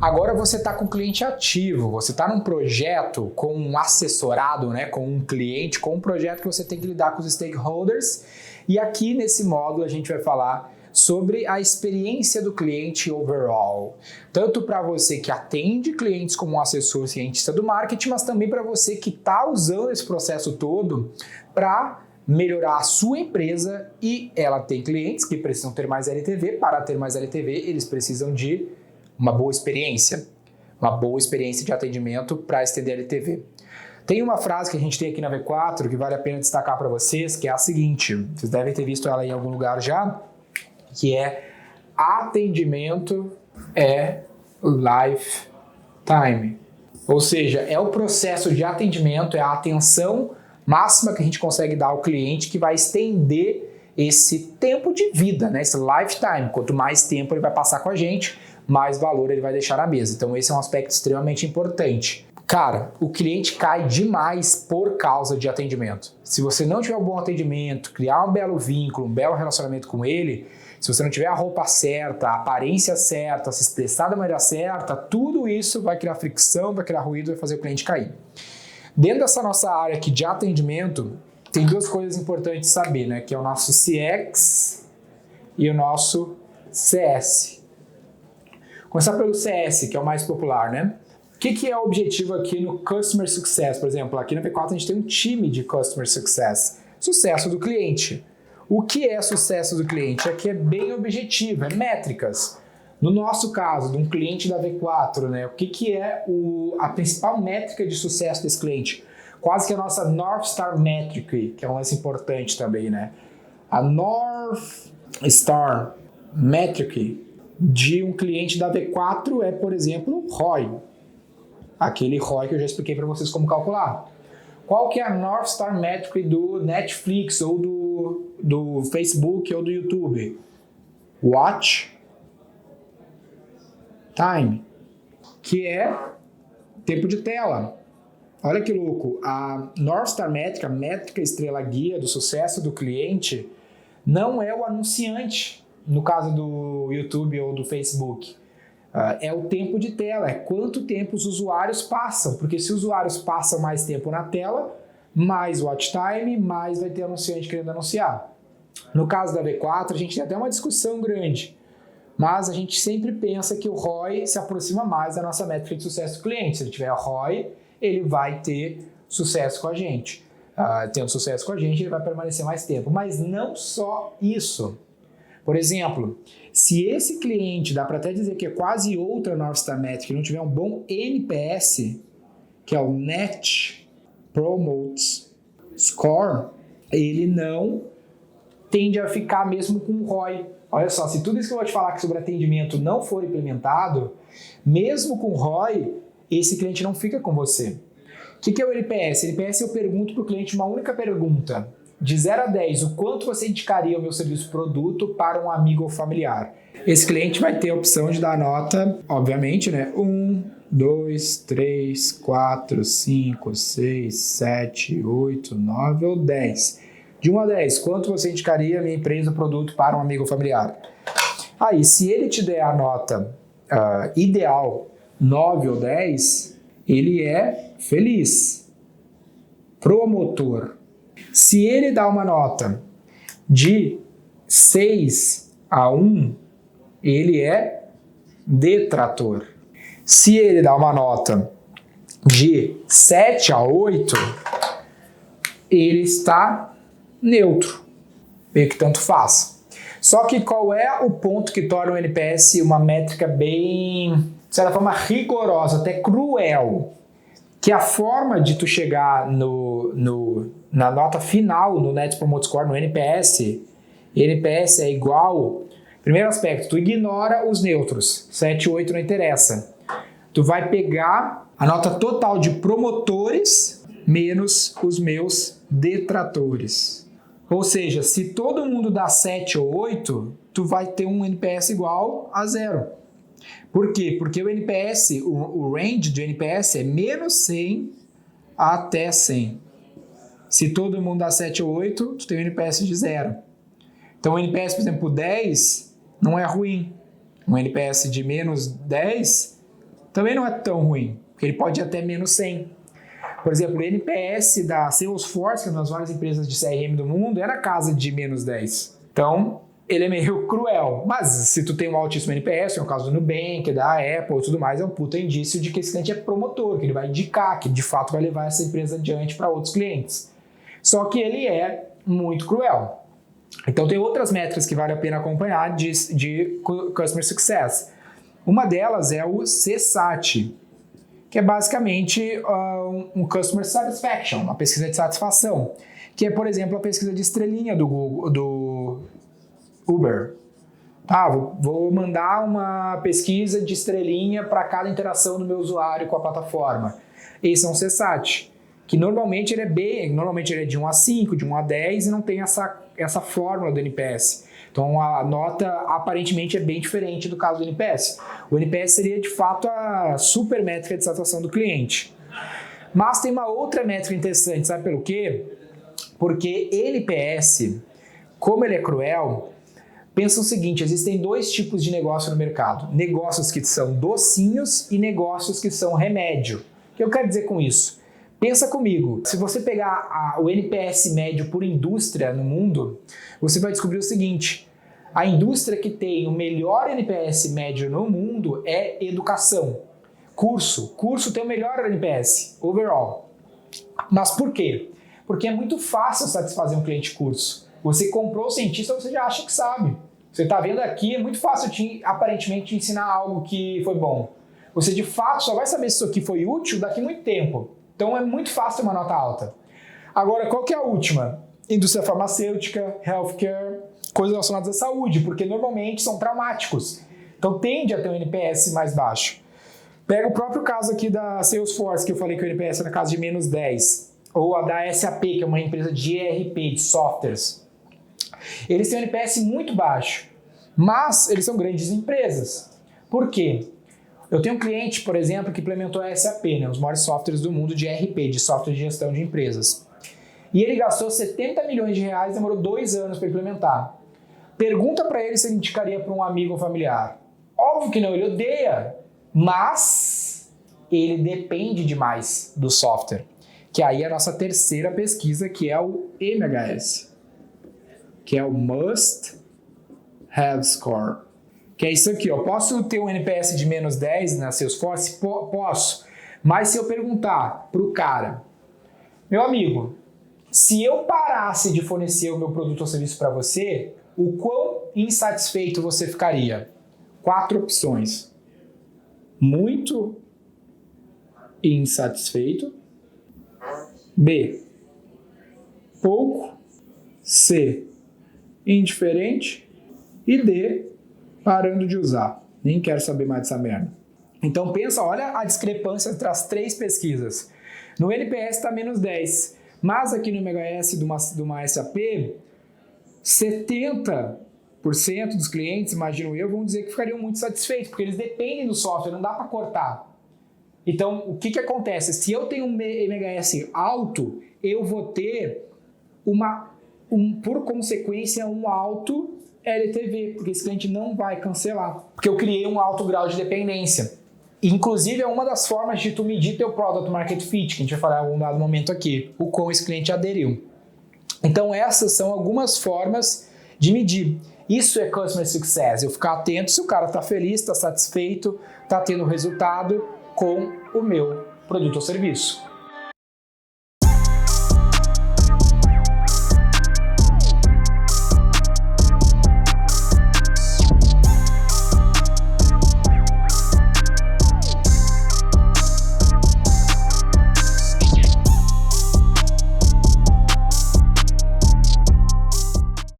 Agora você está com o cliente ativo, você está num projeto com um assessorado, né, com um cliente, com um projeto que você tem que lidar com os stakeholders. E aqui nesse módulo a gente vai falar sobre a experiência do cliente overall. Tanto para você que atende clientes como um assessor cientista do marketing, mas também para você que está usando esse processo todo para melhorar a sua empresa. E ela tem clientes que precisam ter mais LTV. Para ter mais LTV, eles precisam de uma boa experiência de atendimento para estender LTV. Tem uma frase que a gente tem aqui na V4 que vale a pena destacar para vocês, que é a seguinte, vocês devem ter visto ela em algum lugar já, que é: atendimento é lifetime. Ou seja, é o processo de atendimento, é a atenção máxima que a gente consegue dar ao cliente que vai estender esse tempo de vida, né? Esse lifetime. Quanto mais tempo ele vai passar com a gente, mais valor ele vai deixar na mesa. Então esse é um aspecto extremamente importante. Cara, o cliente cai demais por causa de atendimento. Se você não tiver um bom atendimento, criar um belo vínculo, um belo relacionamento com ele, se você não tiver a roupa certa, a aparência certa, se expressar da maneira certa, tudo isso vai criar fricção, vai criar ruído, vai fazer o cliente cair. Dentro dessa nossa área aqui de atendimento, tem duas coisas importantes de saber, né? Que é o nosso CX e o nosso CS. Começar pelo CS, que é o mais popular, né? O que é o objetivo aqui no Customer Success? Por exemplo, aqui na V4 a gente tem um time de Customer Success. Sucesso do cliente. O que é sucesso do cliente? Aqui é bem objetivo, é métricas. No nosso caso, de um cliente da V4, né? O que é a principal métrica de sucesso desse cliente? Quase que a nossa North Star Metric, que é um lance importante também, né? A North Star Metric de um cliente da V4 é, por exemplo, ROI. Aquele ROI que eu já expliquei para vocês como calcular. Qual que é a North Star Metric do Netflix ou do Facebook ou do YouTube? Watch Time, que é tempo de tela. Olha que louco, a North Star Metric, a métrica estrela guia do sucesso do cliente, não é o anunciante, no caso do YouTube ou do Facebook. É o tempo de tela, é quanto tempo os usuários passam, porque se os usuários passam mais tempo na tela, mais watch time, mais vai ter anunciante querendo anunciar. No caso da V4, a gente tem até uma discussão grande, mas a gente sempre pensa que o ROI se aproxima mais da nossa métrica de sucesso do cliente. Se ele tiver ROI, ele vai ter sucesso com a gente. Tendo sucesso com a gente, ele vai permanecer mais tempo. Mas não só isso. Por exemplo, se esse cliente, dá para até dizer que é quase outra North Star Metric, não tiver um bom NPS, que é o Net Promote Score, ele não tende a ficar mesmo com o ROI. Olha só, se tudo isso que eu vou te falar sobre atendimento não for implementado, mesmo com ROI, esse cliente não fica com você. O que é o NPS? NPS eu pergunto para o cliente uma única pergunta. De 0 a 10, o quanto você indicaria o meu serviço produto para um amigo ou familiar? Esse cliente vai ter a opção de dar nota, obviamente, né? 1, 2, 3, 4, 5, 6, 7, 8, 9 ou 10. De 1 a 10, quanto você indicaria a minha empresa ou produto para um amigo ou familiar? Aí, se ele te der a nota ideal 9 ou 10, ele é feliz. Promotor. Se ele dá uma nota de 6 a 1, ele é detrator. Se ele dá uma nota de 7 a 8, ele está neutro, meio que tanto faz. Só que qual é o ponto que torna o NPS uma métrica bem, de certa forma, rigorosa, até cruel? Que a forma de tu chegar na nota final, no Net Promote Score, no NPS é igual... Primeiro aspecto, tu ignora os neutros, 7 e 8 não interessa. Tu vai pegar a nota total de promotores menos os meus detratores. Ou seja, se todo mundo dá 7 ou 8, tu vai ter um NPS igual a 0. Por quê? Porque o NPS, o range do NPS é menos 100 até 100. Se todo mundo dá 7 ou 8, tu tem um NPS de 0. Então o NPS, por exemplo, 10 não é ruim. Um NPS de menos 10 também não é tão ruim, porque ele pode ir até menos 100. Por exemplo, o NPS da Salesforce, que é uma das várias empresas de CRM do mundo, é na casa de menos 10. Então, ele é meio cruel. Mas se tu tem um altíssimo NPS, é o caso do Nubank, da Apple e tudo mais, é um puta indício de que esse cliente é promotor, que ele vai indicar, que de fato vai levar essa empresa adiante para outros clientes. Só que ele é muito cruel. Então tem outras métricas que vale a pena acompanhar de Customer Success. Uma delas é o CSAT, que é basicamente um Customer Satisfaction, uma pesquisa de satisfação, que é, por exemplo, a pesquisa de estrelinha do Uber. Vou mandar uma pesquisa de estrelinha para cada interação do meu usuário com a plataforma. Esse é um CSAT, que normalmente ele é de 1 a 5, de 1 a 10 e não tem essa fórmula do NPS. Então a nota aparentemente é bem diferente do caso do NPS. O NPS seria de fato a super métrica de satisfação do cliente. Mas tem uma outra métrica interessante, sabe pelo quê? Porque NPS, como ele é cruel, pensa o seguinte, existem dois tipos de negócio no mercado. Negócios que são docinhos e negócios que são remédio. O que eu quero dizer com isso? Pensa comigo, se você pegar o NPS médio por indústria no mundo, você vai descobrir o seguinte, a indústria que tem o melhor NPS médio no mundo é educação. Curso tem o melhor NPS, overall. Mas por quê? Porque é muito fácil satisfazer um cliente curso. Você comprou o cientista, você já acha que sabe. Você está vendo aqui, é muito fácil aparentemente te ensinar algo que foi bom. Você de fato só vai saber se isso aqui foi útil daqui a muito tempo. Então é muito fácil ter uma nota alta. Agora, qual que é a última? Indústria farmacêutica, healthcare, coisas relacionadas à saúde, porque normalmente são traumáticos. Então tende a ter um NPS mais baixo. Pega o próprio caso aqui da Salesforce, que eu falei que o NPS é na casa de menos 10. Ou a da SAP, que é uma empresa de ERP, de softwares. Eles têm um NPS muito baixo, mas eles são grandes empresas. Por quê? Eu tenho um cliente, por exemplo, que implementou a SAP, os maiores softwares do mundo de ERP, de software de gestão de empresas. E ele gastou 70 milhões de reais, demorou 2 anos para implementar. Pergunta para ele se ele indicaria para um amigo ou familiar. Óbvio que não, ele odeia, mas ele depende demais do software. Que aí é a nossa terceira pesquisa, que é o MHS, que é o Must Have Score. Que é isso aqui, ó. Posso ter um NPS de menos 10 na Salesforce? Posso. Mas se eu perguntar para o cara, meu amigo, se eu parasse de fornecer o meu produto ou serviço para você, o quão insatisfeito você ficaria? 4 opções. Muito insatisfeito. B, pouco. C, indiferente. E D, parando de usar. Nem quero saber mais dessa merda. Então pensa, olha a discrepância entre as 3 pesquisas. No NPS está menos 10, mas aqui no MHS de uma SAP, 70% dos clientes, imagino eu, vão dizer que ficariam muito satisfeitos, porque eles dependem do software, não dá para cortar. Então, o que acontece? Se eu tenho um MHS alto, eu vou ter por consequência, um alto LTV, porque esse cliente não vai cancelar, porque eu criei um alto grau de dependência. Inclusive, é uma das formas de tu medir teu Product Market Fit, que a gente vai falar em algum dado momento aqui, o quão esse cliente aderiu. Então, essas são algumas formas de medir. Isso é Customer Success, eu ficar atento se o cara está feliz, está satisfeito, está tendo resultado com o meu produto ou serviço.